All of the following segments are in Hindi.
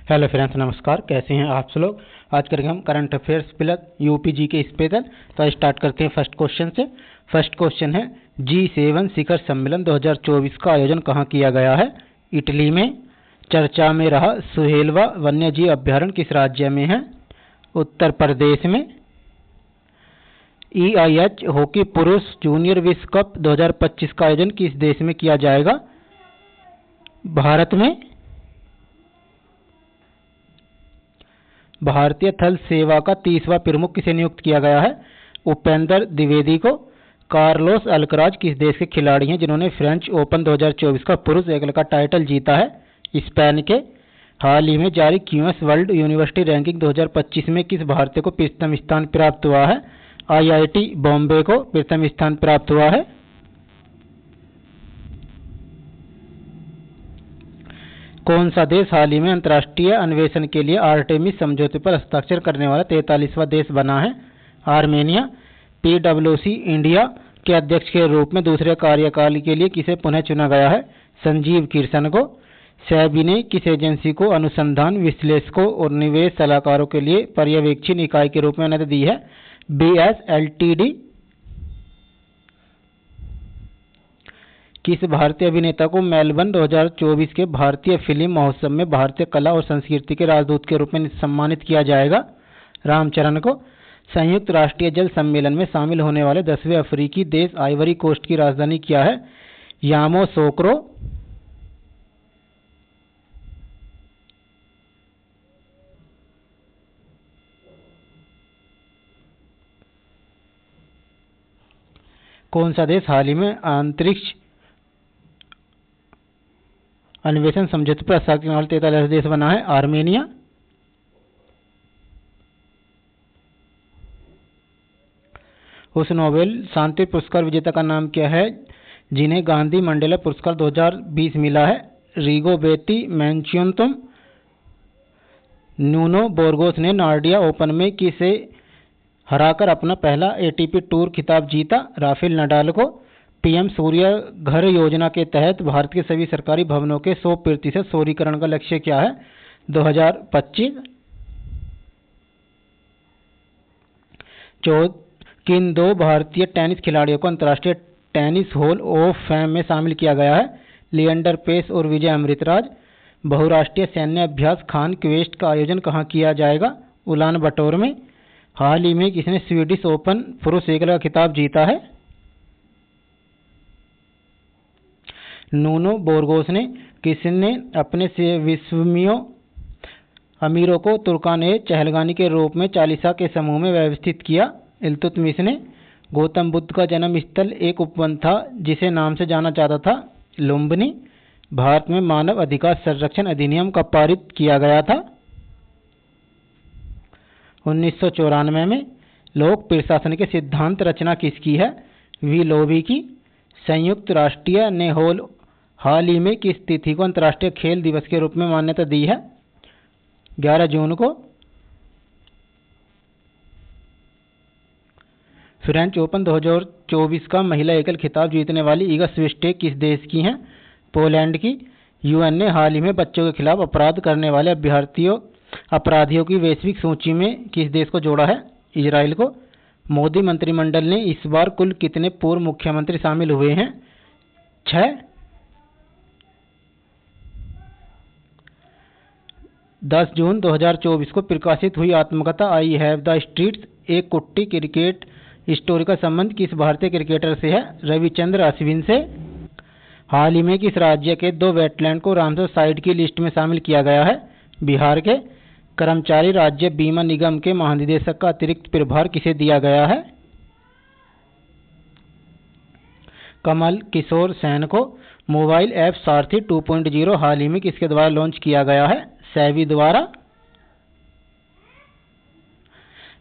हेलो फ्रेंड्स, नमस्कार। कैसे हैं आप सब लोग। आज करेंगे हम करंट अफेयर्स प्लस यूपीजी के स्पेशल। तो स्टार्ट करते हैं फर्स्ट क्वेश्चन से। फर्स्ट क्वेश्चन है, G7 शिखर सम्मेलन 2024 का आयोजन कहाँ किया गया है। इटली में। चर्चा में रहा सुहेलवा वन्यजीव अभ्यारण्य किस राज्य में है। उत्तर प्रदेश में। EIH हॉकी पुरुष जूनियर विश्व कप 2025 का आयोजन किस देश में किया जाएगा। भारत में। भारतीय थल सेवा का 30वां प्रमुख किसे नियुक्त किया गया है। उपेंद्र द्विवेदी को। कार्लोस अल्कराज किस देश के खिलाड़ी हैं जिन्होंने फ्रेंच ओपन 2024 का पुरुष एकल का टाइटल जीता है। स्पेन के। हाल ही में जारी क्यूएस वर्ल्ड यूनिवर्सिटी रैंकिंग 2025 में किस भारतीय को प्रथम स्थान प्राप्त हुआ है। IIT बॉम्बे को प्रथम स्थान प्राप्त हुआ है। कौन सा देश हाल ही में अंतर्राष्ट्रीय अन्वेषण के लिए आर्टेमिस समझौते पर हस्ताक्षर करने वाला 43वां देश बना है। आर्मेनिया। PwC इंडिया के अध्यक्ष के रूप में दूसरे कार्यकाल के लिए किसे पुनः चुना गया है। संजीव किरसन को। सेबी ने किस एजेंसी को अनुसंधान विश्लेषकों और निवेश सलाहकारों के लिए पर्यवेक्षण इकाई के रूप में अनुमति दी है। BS Ltd। किस भारतीय अभिनेता को मेलबर्न 2024 के भारतीय फिल्म महोत्सव में भारतीय कला और संस्कृति के राजदूत के रूप में सम्मानित किया जाएगा। रामचरण को। संयुक्त राष्ट्रीय जल सम्मेलन में शामिल होने वाले 10वें अफ्रीकी देश आइवरी कोस्ट की राजधानी क्या है। यामोसोक्रो। कौन सा देश हाल ही में अंतरिक्ष अन्वेषण समझौते पर हस्ताक्षर करने वाला 43 देश बना है। आर्मेनिया। उस नोबेल शांति पुरस्कार विजेता का नाम क्या है जिन्हें गांधी मंडेला पुरस्कार 2020 मिला है। रिगोबेती मैंचियोंतुम। न्यूनो बोर्गोस ने नार्डिया ओपन में किसे हराकर अपना पहला ATP टूर खिताब जीता। राफेल नडाल को। PM सूर्य घर योजना के तहत भारत के सभी सरकारी भवनों के 100% सौरीकरण का लक्ष्य क्या है। 2025। किन दो भारतीय टेनिस खिलाड़ियों को अंतर्राष्ट्रीय टेनिस हॉल ऑफ फेम में शामिल किया गया है। लिएंडर पेस और विजय अमृतराज। बहुराष्ट्रीय सैन्य अभ्यास खान क्वेस्ट का आयोजन कहाँ किया जाएगा। उलान बटोर में। हाल ही में किसने स्वीडिश ओपन पुरुष एकल का खिताब जीता है। नूनो बोर्गोस ने। किसने अपने से विश्वमियों अमीरों को तुर्कान-ए चहलगानी के रूप में चालीसा के समूह में व्यवस्थित किया। इल्तुतमिश ने। गौतम बुद्ध का जन्म स्थल एक उपवन था जिसे नाम से जाना जाता था। लुम्बिनी। भारत में मानव अधिकार संरक्षण अधिनियम का पारित किया गया था 1994 में। लोक प्रशासन के सिद्धांत रचना किसकी है। वी लोबी की। संयुक्त राष्ट्रीय ने हाल ही में किस तिथि को अंतर्राष्ट्रीय खेल दिवस के रूप में मान्यता दी है। 11 जून को। फ्रेंच ओपन 2024 का महिला एकल खिताब जीतने वाली इगा स्विटेक किस देश की हैं। पोलैंड की। UN ने हाल ही में बच्चों के खिलाफ अपराध करने वाले अपराधियों की वैश्विक सूची में किस देश को जोड़ा है। इजराइल को। मोदी मंत्रिमंडल ने इस बार कुल कितने पूर्व मुख्यमंत्री शामिल हुए हैं। 6। 10 जून 2024 को प्रकाशित हुई आत्मकथा आई हैव द स्ट्रीट्स एक कुट्टी क्रिकेट स्टोरी का संबंध किस भारतीय क्रिकेटर से है। रविचंद्र अश्विन से। हाल ही में किस राज्य के 2 वेटलैंड को रामसर साइट की लिस्ट में शामिल किया गया है। बिहार के। कर्मचारी राज्य बीमा निगम के महानिदेशक का अतिरिक्त प्रभार किसे दिया गया है। कमल किशोर सेन को। मोबाइल ऐप सारथी 2.0 हाल ही में किसके द्वारा लॉन्च किया गया है। सेबी द्वारा।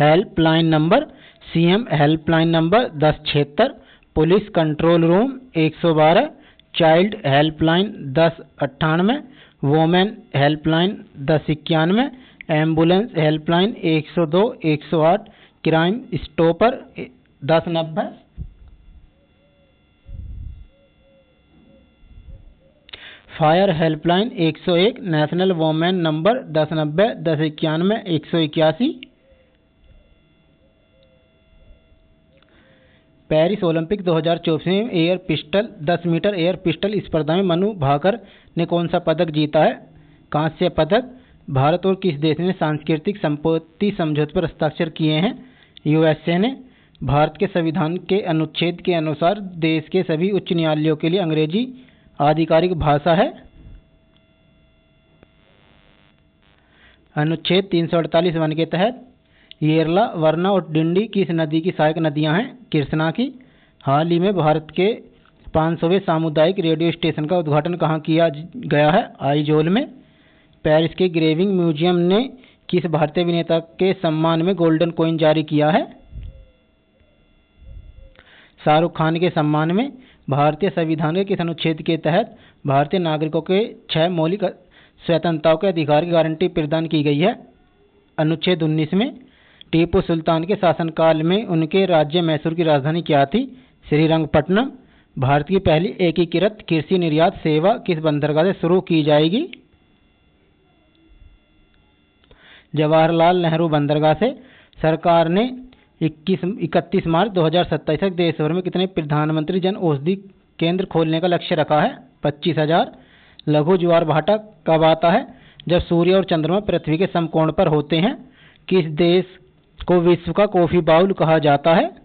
Helpline number. CM helpline number 1076। Police control room 112। Child helpline 1098। Women helpline 1091। Ambulance helpline 102 108। Crime stopper 1090। Fire helpline 101, national women number 1090 1091 181। Paris Olympic 2024 में air pistol 10 metre air pistol स्पर्धा में मनु भाकर ने कौन सा पदक जीता है? कांस्य पदक। भारत और किस देश ने सांस्कृतिक संपत्ति समझौते पर हस्ताक्षर किए हैं? यूएसए ने। भारत के संविधान के अनुच्छेद के अनुसार देश के सभी उच्च न्यायालयों के लिए अंग्रेजी आधिकारिक भाषा है। अनुच्छेद 348 के तहत येरला, वरना और डिंडी किस नदी की सहायक नदियां हैं? कृष्णा की। हाल ही में भारत के 500वें सामुदायिक रेडियो स्टेशन का उद्घाटन कहाँ किया गया है? आइजोल में। पेरिस के ग्रेविंग म्यूजियम ने किस भारतीय अभिनेता के सम्मान में गोल्डन कॉइन जारी किया है? शाहरुख खान के सम्मान में। भारतीय संविधान के किस अनुच्छेद के तहत भारतीय नागरिकों के 6 मौलिक स्वतंत्रताओं के अधिकार की गारंटी प्रदान की गई है? अनुच्छेद 19 में। टीपू सुल्तान के शासनकाल में उनके राज्य मैसूर की राजधानी क्या थी? श्रीरंगपट्टनम। भारत की पहली एकीकृत कृषि निर्यात सेवा किस बंदरगाह से शुरू की जाएगी? जवाहरलाल नेहरू बंदरगाह से। सरकार ने 31 मार्च 2027 तक देश भर में कितने प्रधानमंत्री जन औषधि केंद्र खोलने का लक्ष्य रखा है? 25,000। लघु ज्वार भाटा कब आता है? जब सूर्य और चंद्रमा पृथ्वी के समकोण पर होते हैं। किस देश को विश्व का कॉफी बाउल कहा जाता है?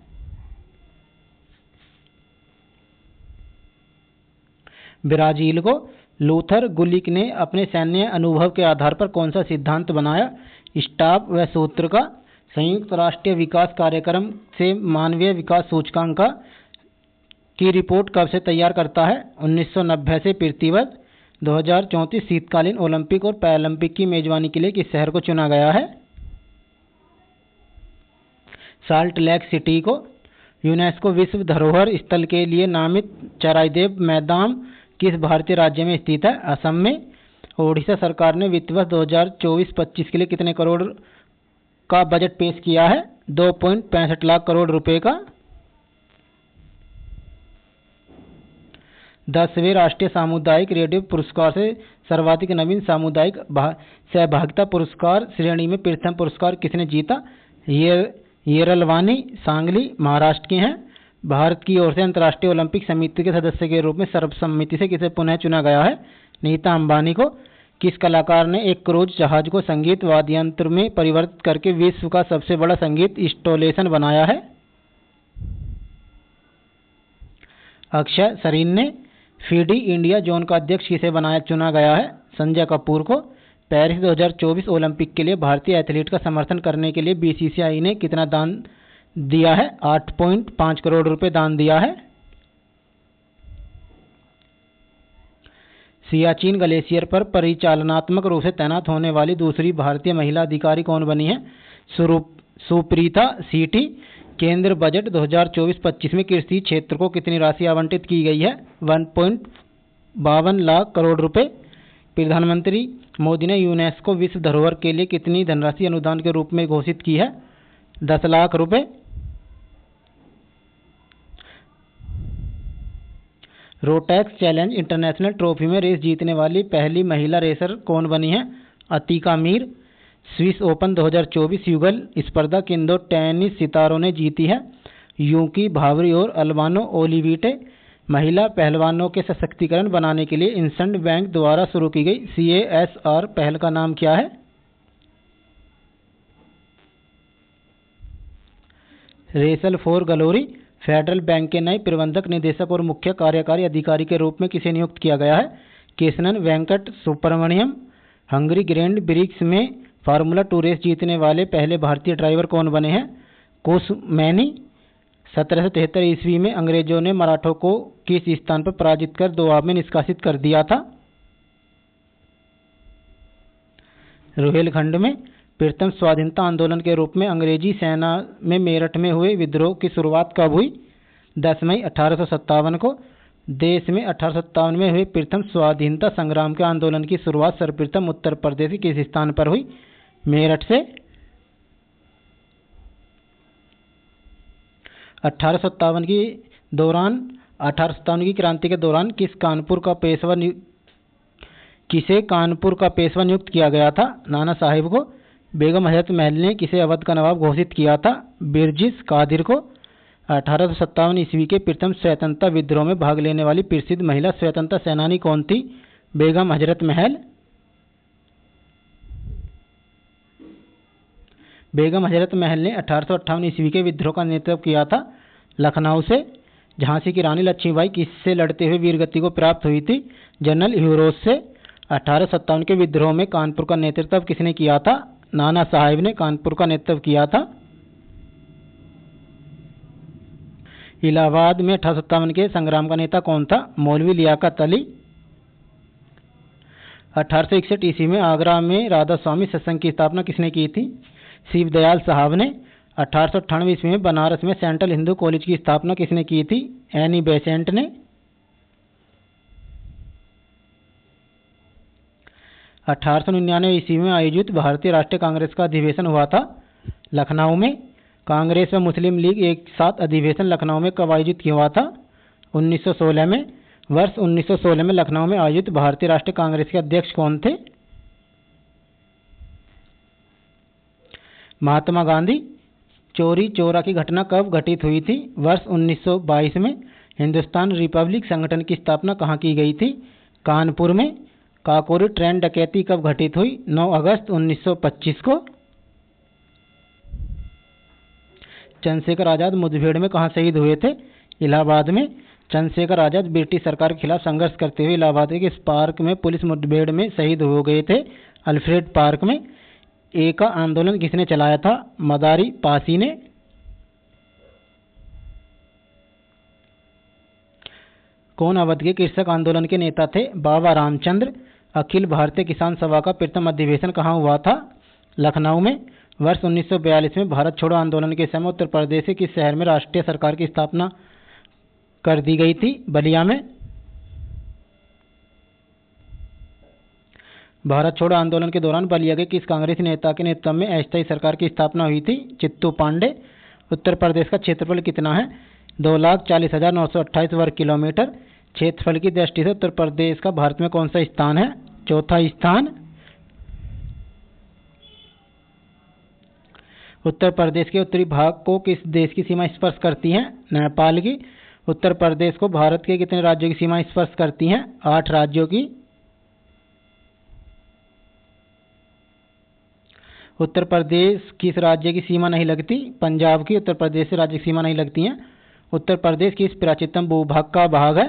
ब्राजील को। लूथर गुलिक ने अपने सैन्य अनुभव के आधार पर कौन सा सिद्धांत बनाया? स्टाप व सूत्र का। संयुक्त राष्ट्र विकास कार्यक्रम से मानवीय विकास सूचकांक की रिपोर्ट कब से तैयार करता है? 1990 से। प्रतिबद्ध। 2034 शीतकालीन ओलंपिक और पैरालंपिक की मेजबानी के लिए किस शहर को चुना गया है? साल्ट लेक सिटी को। यूनेस्को विश्व धरोहर स्थल के लिए नामित चराइदेव मैदान किस भारतीय राज्य में स्थित है? असम में। ओडिशा सरकार ने वित्त वर्ष 2024-25 के लिए कितने करोड़ का बजट पेश किया है? 2.65 लाख करोड़ रुपए का। 10वें राष्ट्रीय सामुदायिक रेडियो पुरस्कार से सर्वाधिक नवीन सामुदायिक सहभागिता पुरस्कार श्रेणी में प्रथम पुरस्कार किसने जीता? येरलवानी, सांगली, महाराष्ट्र के हैं। भारत की ओर से अंतर्राष्ट्रीय ओलंपिक समिति के सदस्य के रूप में सर्वसम्मति से किसे पुनः चुना गया है? नीता अंबानी को। किस कलाकार ने एक क्रूज जहाज को संगीत वाद्ययंत्र में परिवर्तित करके विश्व का सबसे बड़ा संगीत इंस्टॉलेशन बनाया है? अक्षय सरीन ने। फीडी इंडिया जोन का अध्यक्ष किसे चुना गया है? संजय कपूर को। पेरिस 2024 ओलंपिक के लिए भारतीय एथलीट का समर्थन करने के लिए बीसीसीआई ने कितना दान दिया है? 8.5 करोड़ रुपए दान दिया है। सियाचिन ग्लेशियर पर परिचालनात्मक रूप से तैनात होने वाली दूसरी भारतीय महिला अधिकारी कौन बनी है? सुप्रीता सीटी। केंद्र बजट 2024-25 में कृषि क्षेत्र को कितनी राशि आवंटित की गई है? 1.52 लाख करोड़ रुपए। प्रधानमंत्री मोदी ने यूनेस्को विश्व धरोहर के लिए कितनी धनराशि अनुदान के रूप में घोषित की है? 10 लाख रुपए। रोटैक्स चैलेंज इंटरनेशनल ट्रॉफी में रेस जीतने वाली पहली महिला रेसर कौन बनी है? अतीका मीर। स्विस ओपन 2024 युगल स्पर्धा किन दो टेनिस सितारों ने जीती है? यूकी भावरी और अल्बानो ओलिविटे। महिला पहलवानों के सशक्तिकरण बनाने के लिए इंसंड बैंक द्वारा शुरू की गई CASR पहल का नाम क्या है? Wrestle for glory. Federal bank के नए प्रबंधक निदेशक और मुख्य कार्यकारी अधिकारी के रूप में किसे नियुक्त किया गया है? Krishnan Venkat Subramaniam. Hungary grand prix में फार्मूला 2 रेस जीतने वाले पहले भारतीय ड्राइवर कौन बने हैं? कुश मैनी। 1773 ईस्वी में अंग्रेजों ने मराठों को किस स्थान पर पराजित कर दोआब में निष्कासित कर दिया था? रुहेलखंड में। प्रथम स्वाधीनता आंदोलन के रूप में अंग्रेजी सेना में मेरठ में हुए विद्रोह की शुरुआत कब हुई? 10 मई 1857 को। देश में 1857 में हुए प्रथम स्वाधीनता संग्राम के आंदोलन की शुरुआत सर्वप्रथम उत्तर प्रदेश के किस स्थान पर हुई? मेरठ से। 1857 की क्रांति के दौरान किस कानपुर का पेशवा किसे कानपुर का पेशवा नियुक्त किया गया था? नाना साहिब को। बेगम हजरत महल ने किसे अवध का नवाब घोषित किया था? बिरजिस कादिर को। 1857 ईस्वी के प्रथम स्वतंत्रता विद्रोह में भाग लेने वाली प्रसिद्ध महिला स्वतंत्रता सेनानी कौन थी? बेगम हजरत महल। बेगम हजरत महल ने 1858 ईस्वी के विद्रोह का नेतृत्व किया था लखनऊ से। झांसी की रानी लक्ष्मीबाई किससे लड़ते हुए वीरगति को प्राप्त हुई थी? जनरल ह्यूरोज से। 1857 के विद्रोह में कानपुर का नेतृत्व किसने किया था? नाना साहिब ने कानपुर का नेतृत्व किया था। इलाहाबाद में 1857 के संग्राम का नेता कौन था? मौलवी लियाकत अली। 1861 ईस्वी में आगरा में राधा स्वामी सत्संग की स्थापना किसने की थी? शिवदयाल साहब ने। 1898 ईस्वी में बनारस में सेंट्रल हिंदू कॉलेज की स्थापना किसने की थी? एनी बेसेंट ने। 1899 ईस्वी में आयोजित भारतीय राष्ट्रीय कांग्रेस का अधिवेशन हुआ था लखनऊ में। कांग्रेस व मुस्लिम लीग एक साथ अधिवेशन लखनऊ में कब आयोजित किया हुआ था? 1916 में। वर्ष 1916 में लखनऊ में आयोजित भारतीय राष्ट्रीय कांग्रेस के अध्यक्ष कौन थे? महात्मा गांधी। चोरी चौरा की घटना कब घटित हुई थी? वर्ष 1922 में। हिंदुस्तान रिपब्लिक संगठन की स्थापना कहाँ की गई थी? कानपुर में। काकोरी ट्रेन डकैती कब घटित हुई? 9 अगस्त 1925 को। चंद्रशेखर आजाद मुठभेड़ में कहाँ शहीद हुए थे? इलाहाबाद में। चंद्रशेखर आजाद ब्रिटिश सरकार के खिलाफ संघर्ष करते हुए इलाहाबाद के इस पार्क में पुलिस मुठभेड़ में शहीद हो गए थे, अल्फ्रेड पार्क में। ए का आंदोलन किसने चलाया था? मदारी पासी ने। कौन अवध के कृषक आंदोलन के नेता थे? बाबा रामचंद्र। अखिल भारतीय किसान सभा का प्रथम अधिवेशन कहाँ हुआ था? लखनऊ में। वर्ष 1942 में भारत छोड़ो आंदोलन के समय उत्तर प्रदेश के किस शहर में राष्ट्रीय सरकार की स्थापना कर दी गई थी? बलिया में। भारत छोड़ो आंदोलन के दौरान बलिया के किस कांग्रेसी नेता के नेतृत्व में अस्थायी सरकार की स्थापना हुई थी? चित्तू पांडे। उत्तर प्रदेश का क्षेत्रफल कितना है? 2,40,928 वर्ग किलोमीटर। क्षेत्रफल की दृष्टि से उत्तर प्रदेश का भारत में कौन सा स्थान है? चौथा स्थान। उत्तर प्रदेश के उत्तरी भाग को किस देश की सीमा स्पर्श करती है? नेपाल की। उत्तर प्रदेश को भारत के कितने राज्यों की सीमा स्पर्श करती हैं? 8 राज्यों की। उत्तर प्रदेश किस राज्य की सीमा नहीं लगती? पंजाब की। उत्तर प्रदेश से राज्य की सीमा नहीं लगती हैं। उत्तर प्रदेश किस प्राचीनतम भूभाग का भाग है?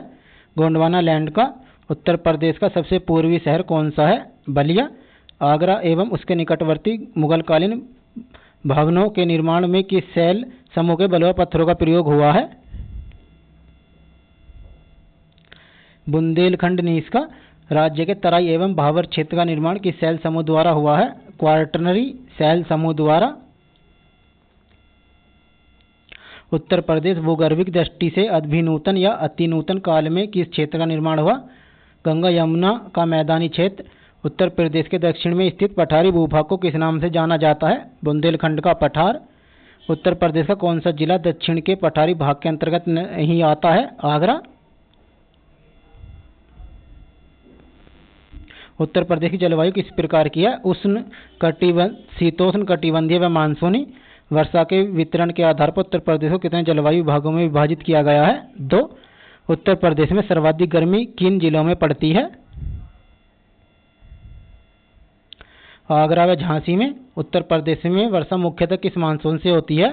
गोंडवाना लैंड का। उत्तर प्रदेश का सबसे पूर्वी शहर कौन सा है? बलिया। आगरा एवं उसके निकटवर्ती मुगलकालीन भवनों के निर्माण में किस शैल समूह के बलुआ पत्थरों का प्रयोग हुआ है? बुंदेलखंड नीस का। राज्य के तराई एवं भावर क्षेत्र का निर्माण किस शैल समूह द्वारा हुआ है? क्वार्टनरी शैल समूह द्वारा। उत्तर प्रदेश भूगर्भिक दृष्टि से अभिनूतन या अतिनूतन काल में किस क्षेत्र का निर्माण हुआ? गंगा यमुना का मैदानी क्षेत्र। उत्तर प्रदेश के दक्षिण में स्थित पठारी भूभाग को किस नाम से जाना जाता है? बुंदेलखंड का पठार। उत्तर प्रदेश का कौन सा जिला दक्षिण के पठारी भाग के अंतर्गत नहीं आता है? आगरा। उत्तर प्रदेश की जलवायु किस प्रकार की है? उष्ण शीतोष्ण कटिबंधीय व मानसूनी। वर्षा के वितरण के आधार पर उत्तर प्रदेश को कितने जलवायु विभागों में विभाजित किया गया है? 2। उत्तर प्रदेश में सर्वाधिक गर्मी किन जिलों में पड़ती है? आगरा व झांसी में। उत्तर प्रदेश में वर्षा मुख्यतः किस मानसून से होती है?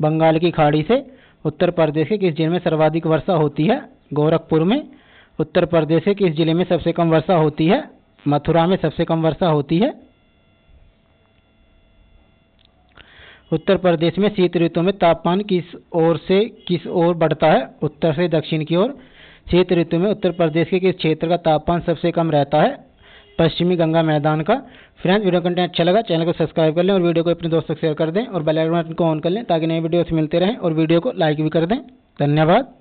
बंगाल की खाड़ी से। उत्तर प्रदेश के किस जिले में सर्वाधिक वर्षा होती है? गोरखपुर में। उत्तर प्रदेश के किस जिले में सबसे कम वर्षा होती है? मथुरा में सबसे कम वर्षा होती है। उत्तर प्रदेश में शीत ऋतु में तापमान किस ओर से किस ओर बढ़ता है? उत्तर से दक्षिण की ओर। शीत ऋतु में उत्तर प्रदेश के किस क्षेत्र का तापमान सबसे कम रहता है? पश्चिमी गंगा मैदान का। फ्रेंड्स, वीडियो कंटेंट अच्छा लगा चैनल को सब्सक्राइब कर लें और वीडियो को अपने दोस्तों को शेयर कर दें और बेल आइकन को ऑन कर लें ताकि नए वीडियोस मिलते रहें और वीडियो को लाइक भी कर दें। धन्यवाद।